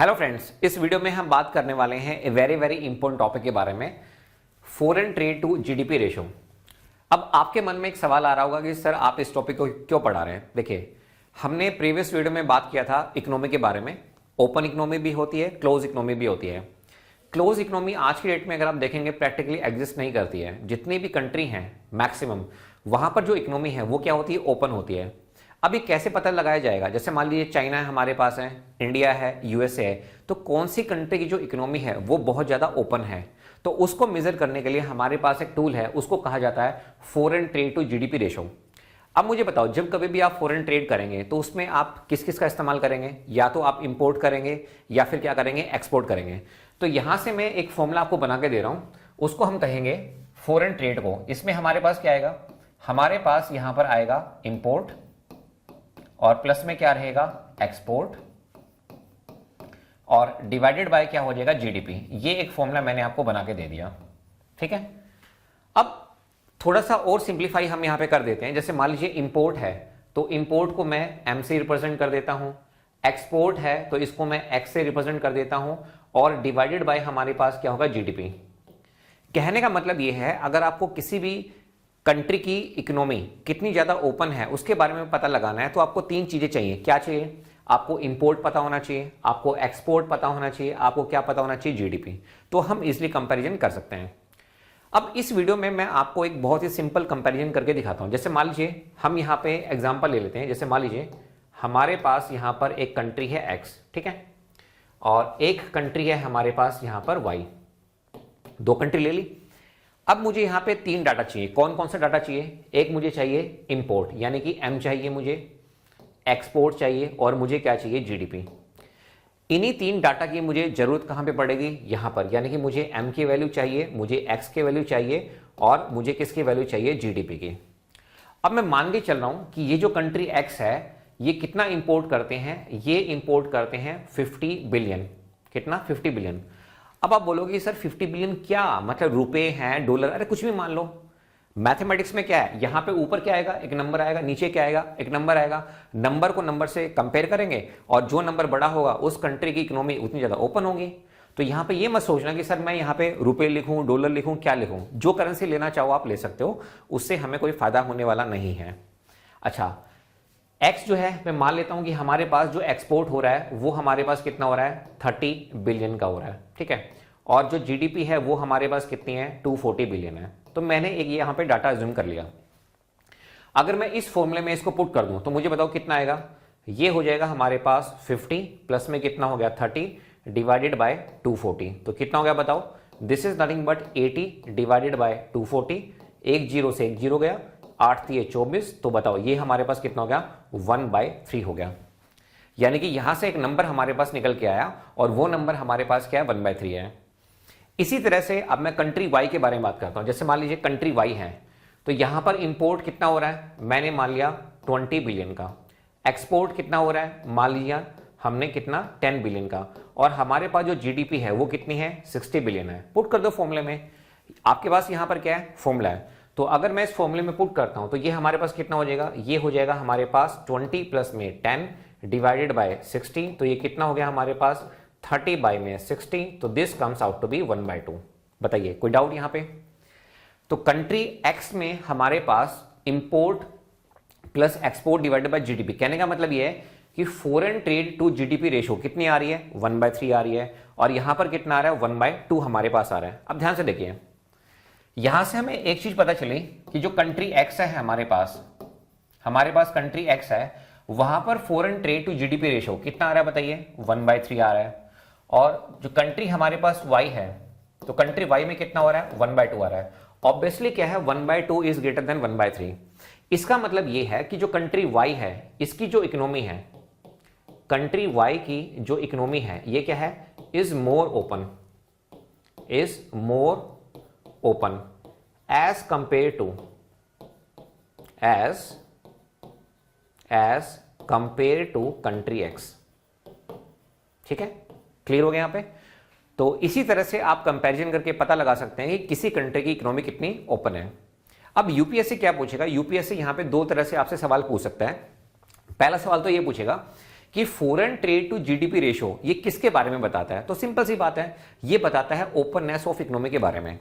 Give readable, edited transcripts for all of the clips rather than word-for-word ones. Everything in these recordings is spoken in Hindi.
हेलो फ्रेंड्स, इस वीडियो में हम बात करने वाले हैं ए वेरी इंपॉर्टेंट टॉपिक के बारे में, foreign trade to GDP ratio. अब आपके मन में एक सवाल आ रहा होगा कि सर आप इस टॉपिक को क्यों पढ़ा रहे हैं। देखिए, हमने प्रीवियस वीडियो में बात किया था इकोनॉमी के बारे में। ओपन इकोनॉमी भी होती है, क्लोज इकोनॉमी भी होती है। क्लोज इकोनॉमी आज की डेट में अगर आप देखेंगे प्रैक्टिकली एग्जिस्ट नहीं करती है। जितनी भी कंट्री हैं मैक्सिमम, वहां पर जो इकोनॉमी है वो क्या होती है, ओपन होती है। अब ये कैसे पता लगाया जाएगा? जैसे मान लीजिए चाइना है हमारे पास है, इंडिया है, यूएसए है, तो कौन सी कंट्री की जो इकोनॉमी है वो बहुत ज़्यादा ओपन है, तो उसको मेजर करने के लिए हमारे पास एक टूल है, उसको कहा जाता है foreign trade to GDP ratio. अब मुझे बताओ, जब कभी भी आप फॉरेन ट्रेड करेंगे तो उसमें आप किस किस का इस्तेमाल करेंगे? या तो आप इंपोर्ट करेंगे या फिर क्या करेंगे, एक्सपोर्ट करेंगे। तो यहां से मैं एक फॉर्मूला आपको बना के दे रहा हूं, उसको हम कहेंगे फॉरेन ट्रेड को। इसमें हमारे पास क्या आएगा, हमारे पास यहां पर आएगा इंपोर्ट और प्लस में क्या रहेगा, एक्सपोर्ट, और डिवाइडेड बाय क्या हो जाएगा, जीडीपी। ये एक फॉर्मूला मैंने आपको बना के दे दिया, ठीक है। अब थोड़ा सा और सिंप्लीफाई हम यहां पे कर देते हैं। जैसे मान लीजिए इंपोर्ट है तो इंपोर्ट को मैं एम से रिप्रेजेंट कर देता हूं, एक्सपोर्ट है तो इसको मैं एक्स से रिप्रेजेंट कर देता हूं, और डिवाइडेड बाय हमारे पास क्या होगा, जीडीपी। कहने का मतलब यह है, अगर आपको किसी भी कंट्री की इकोनॉमी कितनी ज्यादा ओपन है उसके बारे में पता लगाना है, तो आपको तीन चीजें चाहिए। क्या चाहिए? आपको इंपोर्ट पता होना चाहिए, आपको एक्सपोर्ट पता होना चाहिए, आपको क्या पता होना चाहिए, जीडीपी। तो हम इजिली कंपैरिजन कर सकते हैं। अब इस वीडियो में मैं आपको एक बहुत ही सिंपल कंपैरिजन करके दिखाता हूं। जैसे मान लीजिए हम यहां पे एग्जांपल ले लेते हैं। जैसे मान लीजिए हमारे पास यहां पर एक कंट्री है एक्स, ठीक है, और एक कंट्री है हमारे पास यहां पर वाई। दो कंट्री ले ली। अब मुझे यहां पे तीन डाटा चाहिए। कौन कौन सा डाटा चाहिए? एक मुझे चाहिए इंपोर्ट, यानी कि एम चाहिए मुझे, एक्सपोर्ट चाहिए, और मुझे क्या चाहिए, जीडीपी। इन्हीं तीन डाटा की मुझे जरूरत कहां पे पड़ेगी, यहां पर। यानी कि मुझे एम की वैल्यू चाहिए, मुझे एक्स की वैल्यू चाहिए, और मुझे किसकी वैल्यू चाहिए, जीडीपी की। अब मैं मान के चल रहा हूं कि ये जो कंट्री एक्स है ये कितना इंपोर्ट करते हैं, ये इंपोर्ट करते हैं 50 बिलियन। कितना? 50 बिलियन। अब आप बोलोगे सर 50 बिलियन क्या मतलब, रुपए हैं, डॉलर, अरे कुछ भी मान लो। मैथमेटिक्स में क्या है, यहां पे ऊपर क्या आएगा, एक नंबर आएगा, नीचे क्या आएगा, एक नंबर आएगा। नंबर को नंबर से कंपेयर करेंगे और जो नंबर बड़ा होगा उस कंट्री की इकोनॉमी उतनी ज्यादा ओपन होगी। तो यहां पे ये मत सोचना कि सर मैं यहां पे रुपए लिखूं, डॉलर लिखूं, क्या लिखूं। जो करेंसी लेना चाहो आप ले सकते हो, उससे हमें कोई फायदा होने वाला नहीं है। अच्छा, एक्स जो है मैं मान लेता हूं कि हमारे पास जो एक्सपोर्ट हो रहा है वो हमारे पास कितना हो रहा है, 30 बिलियन का हो रहा है, ठीक है। और जो जीडीपी है वो हमारे पास कितनी है, 240 बिलियन है। तो मैंने एक यहां पे डाटा अज्यूम कर लिया। अगर मैं इस फॉर्मूले में इसको पुट कर दूं तो मुझे बताओ कितना आएगा। ये हो जाएगा हमारे पास 50 प्लस में कितना हो गया, 30 डिवाइडेड बाय 240। तो कितना हो गया बताओ, this is nothing but 80 divided by 240। एक जीरो से एक जीरो गया, 8 3 24। तो बताओ ये हमारे पास कितना हो गया, 1/3 हो गया। यानी कि यहां से एक नंबर हमारे पास निकल के आया और वो नंबर हमारे पास क्या है, 1/3 है। इसी तरह से अब मैं कंट्री वाई के बारे में बात करता हूं। जैसे मान लीजिए कंट्री वाई है तो यहां पर इंपोर्ट कितना हो रहा है, मैंने मान लिया 20 बिलियन का। एक्सपोर्ट कितना हो रहा है, मान लिया हमने कितना, 10 बिलियन का। और हमारे पास जो जीडीपी है वो कितनी है, 60 बिलियन है। पुट कर दो फॉर्मूले में। आपके पास यहां पर क्या है, फॉर्मूला है। तो अगर मैं इस फॉर्मूले में पुट करता हूं तो ये हमारे पास कितना हो जाएगा, ये हो जाएगा हमारे पास 20 प्लस में 10 डिवाइडेड बाय 60। तो ये कितना हो गया हमारे पास, 30 बाय में 60। तो this comes out to be 1/2। बताइए कोई डाउट यहां पे? तो कंट्री एक्स में हमारे पास import plus export divided by GDP. कहने का मतलब यह है कि foreign trade to GDP ratio कितनी आ रही है, 1/3 आ रही है। और यहां पर कितना आ रहा है, 1/2 हमारे पास आ रहा है। अब ध्यान से देखिए, यहां से हमें एक चीज पता चली कि जो कंट्री एक्स है हमारे पास कंट्री एक्स है, वहां पर foreign trade to GDP ratio कितना आ रहा है बताइए, 1/3 आ रहा है। और जो कंट्री हमारे पास वाई है, तो कंट्री वाई में कितना हो रहा है, 1/2 आ रहा है। ऑब्वियसली क्या है, 1/2 इज ग्रेटर देन 1/3। इसका मतलब यह है कि जो कंट्री वाई है इसकी जो इकोनॉमी है, कंट्री वाई की जो इकोनॉमी है ये क्या है, is more open as compare to country X. ठीक है, क्लियर हो गया यहां पे? तो इसी तरह से आप कंपैरिजन करके पता लगा सकते हैं कि किसी कंट्री की इकोनॉमी कितनी ओपन है। अब यूपीएससी क्या पूछेगा, यूपीएससी यहां पे दो तरह से आपसे सवाल पूछ सकता है। पहला सवाल तो ये पूछेगा कि foreign trade to GDP ratio ये किसके बारे में बताता है, तो सिंपल सी बात है, ये बताता है ओपननेस ऑफ इकोनॉमी के बारे में।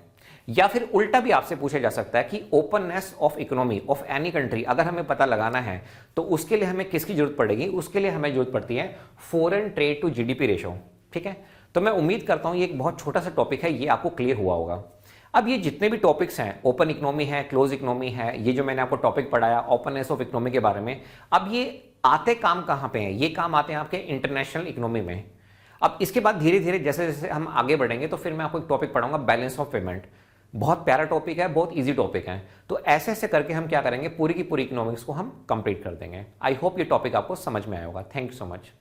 या फिर उल्टा भी आपसे पूछा जा सकता है कि openness of economy of any country अगर हमें पता लगाना है तो उसके लिए हमें किसकी जरूरत पड़ेगी, उसके लिए हमें जरूरत पड़ती है foreign trade to GDP ratio. ठीक है, तो मैं उम्मीद करता हूं ये एक बहुत छोटा सा टॉपिक है, ये आपको क्लियर हुआ होगा। अब ये जितने भी टॉपिक्स हैं, ओपन इकोनॉमी है, क्लोज इकोनॉमी है, ये जो मैंने आपको टॉपिक पढ़ाया ओपननेस ऑफ इकोनॉमी के बारे में, अब ये आते काम कहां पे हैं, ये काम आते हैं आपके इंटरनेशनल इकोनॉमी में। अब इसके बाद धीरे धीरे जैसे जैसे हम आगे बढ़ेंगे तो फिर मैं आपको एक टॉपिक पढ़ाऊंगा बैलेंस ऑफ पेमेंट। बहुत प्यारा टॉपिक है, बहुत इजी टॉपिक है। तो ऐसे ऐसे करके हम क्या करेंगे, पूरी की पूरी इकोनॉमिक्स को हम कंप्लीट कर देंगे। आई होप ये टॉपिक आपको समझ में आया होगा। Thank you so much.